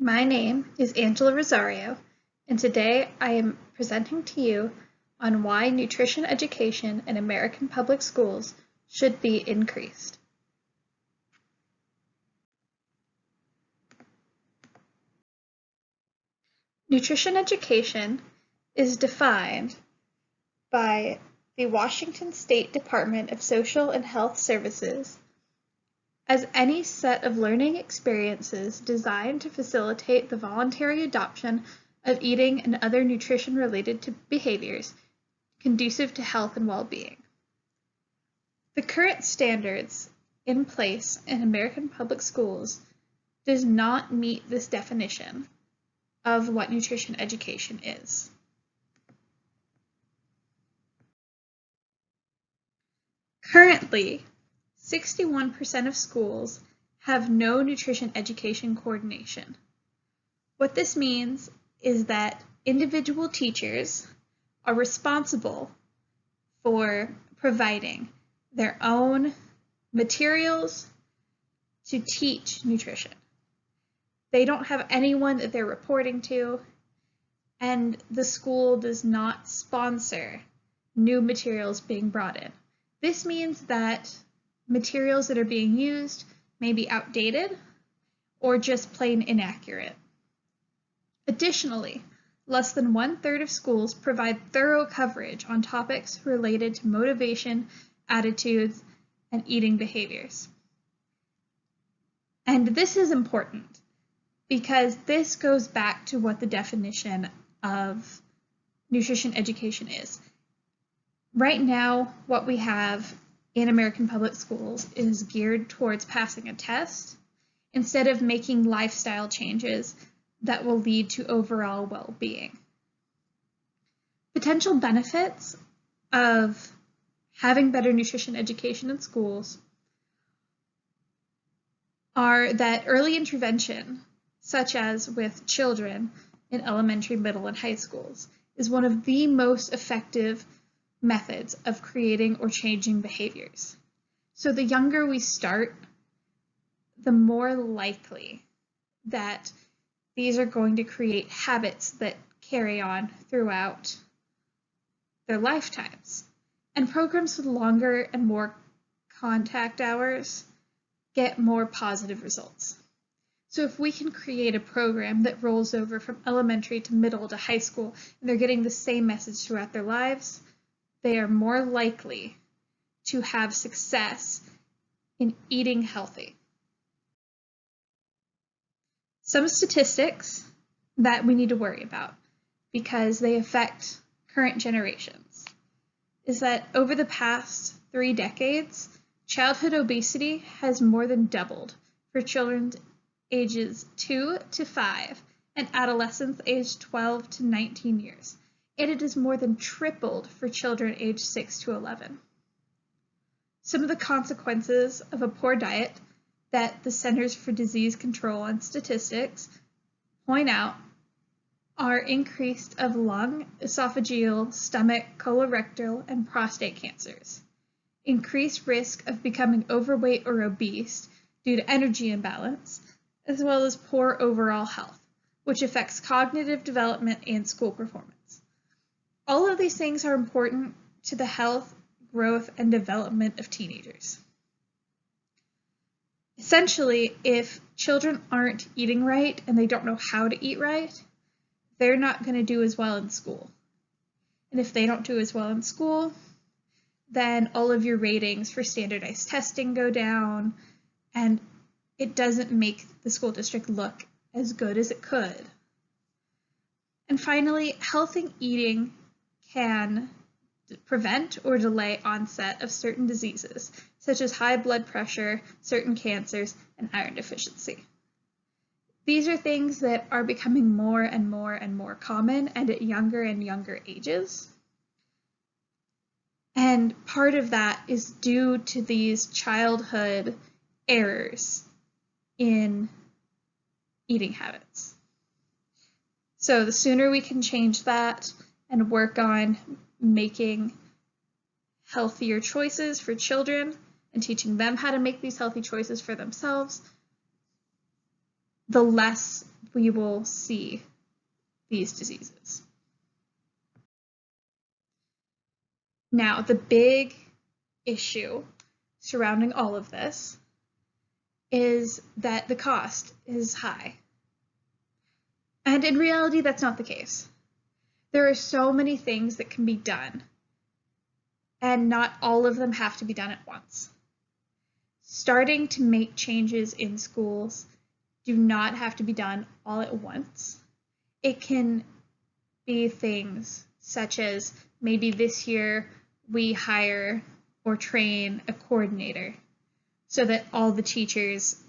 My name is Angela Rosario, and today I am presenting to you on why nutrition education in American public schools should be increased. Nutrition education is defined by the Washington State Department of Social and Health Services as any set of learning experiences designed to facilitate the voluntary adoption of eating and other nutrition-related behaviors conducive to health and well-being. The current standards in place in American public schools does not meet this definition of what nutrition education is. Currently, 61% of schools have no nutrition education coordination. What this means is that individual teachers are responsible for providing their own materials to teach nutrition. They don't have anyone that they're reporting to, and the school does not sponsor new materials being brought in. This means that materials that are being used may be outdated or just plain inaccurate. Additionally, less than 1/3 of schools provide thorough coverage on topics related to motivation, attitudes, and eating behaviors. And this is important because this goes back to what the definition of nutrition education is. Right now, what we have in American public schools is geared towards passing a test instead of making lifestyle changes that will lead to overall well-being. Potential benefits of having better nutrition education in schools are that early intervention, such as with children in elementary, middle, and high schools, is one of the most effective methods of creating or changing behaviors. So the younger we start, the more likely that these are going to create habits that carry on throughout their lifetimes. And programs with longer and more contact hours get more positive results. So if we can create a program that rolls over from elementary to middle to high school, and they're getting the same message throughout their lives, they are more likely to have success in eating healthy. Some statistics that we need to worry about because they affect current generations is that over the past 3 decades, childhood obesity has more than doubled for children ages 2 to 5 and adolescents aged 12 to 19 years. And it is more than tripled for children aged 6 to 11. Some of the consequences of a poor diet that the Centers for Disease Control and Statistics point out are increased of lung, esophageal, stomach, colorectal, and prostate cancers, increased risk of becoming overweight or obese due to energy imbalance, as well as poor overall health, which affects cognitive development and school performance. All of these things are important to the health, growth, and development of teenagers. Essentially, if children aren't eating right and they don't know how to eat right, they're not going to do as well in school. And if they don't do as well in school, then all of your ratings for standardized testing go down, and it doesn't make the school district look as good as it could. And finally, healthy eating can prevent or delay onset of certain diseases, such as high blood pressure, certain cancers, and iron deficiency. These are things that are becoming more and more common and at younger and younger ages. And part of that is due to these childhood errors in eating habits. So the sooner we can change that and work on making healthier choices for children and teaching them how to make these healthy choices for themselves, the less we will see these diseases. Now, the big issue surrounding all of this is that the cost is high. And in reality, that's not the case. There are so many things that can be done, and not all of them have to be done at once. Starting to make changes in schools do not have to be done all at once. It can be things such as maybe this year we hire or train a coordinator so that all the teachers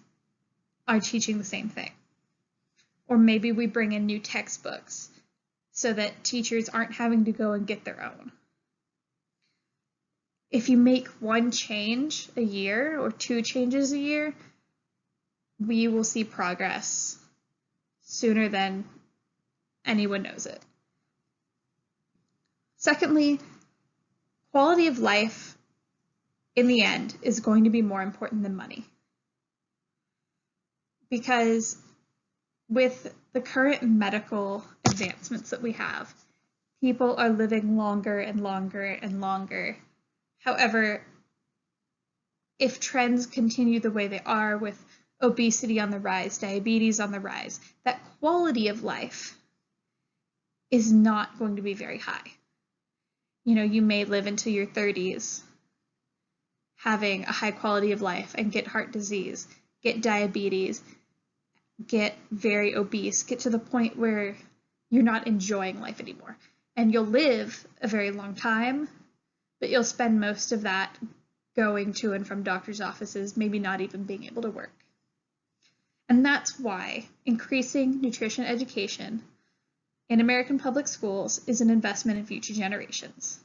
are teaching the same thing. Or maybe we bring in new textbooks so that teachers aren't having to go and get their own. If you make one change a year or 2 changes a year, we will see progress sooner than anyone knows it. Secondly, quality of life in the end is going to be more important than money. Because with the current medical advancements that we have, people are living longer and longer and longer. However, if trends continue the way they are with obesity on the rise, diabetes on the rise, that quality of life is not going to be very high. You may live into your 30s having a high quality of life and get heart disease, get diabetes, get very obese, get to the point where you're not enjoying life anymore. And you'll live a very long time, but you'll spend most of that going to and from doctor's offices, maybe not even being able to work. And that's why increasing nutrition education in American public schools is an investment in future generations.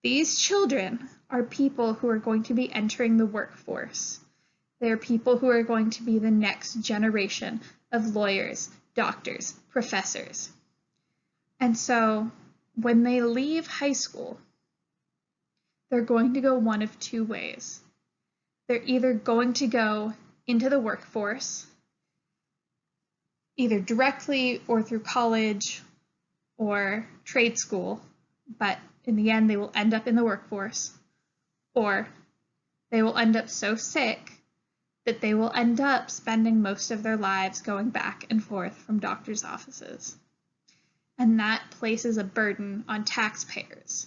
These children are people who are going to be entering the workforce. They're people who are going to be the next generation of lawyers, doctors, professors. And so when they leave high school, they're going to go one of 2 ways. They're either going to go into the workforce, either directly or through college or trade school, but in the end they will end up in the workforce, or they will end up so sick that they will end up spending most of their lives going back and forth from doctors' offices. And that places a burden on taxpayers,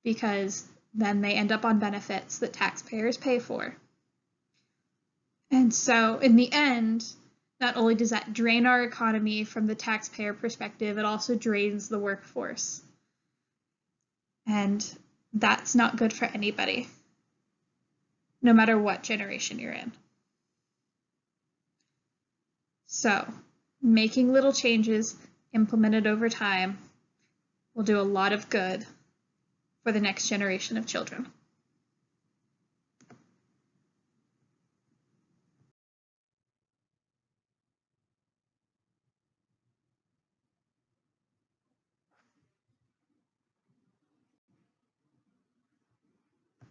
because then they end up on benefits that taxpayers pay for. And so in the end, not only does that drain our economy from the taxpayer perspective, it also drains the workforce. And that's not good for anybody, no matter what generation you're in. So, making little changes implemented over time will do a lot of good for the next generation of children.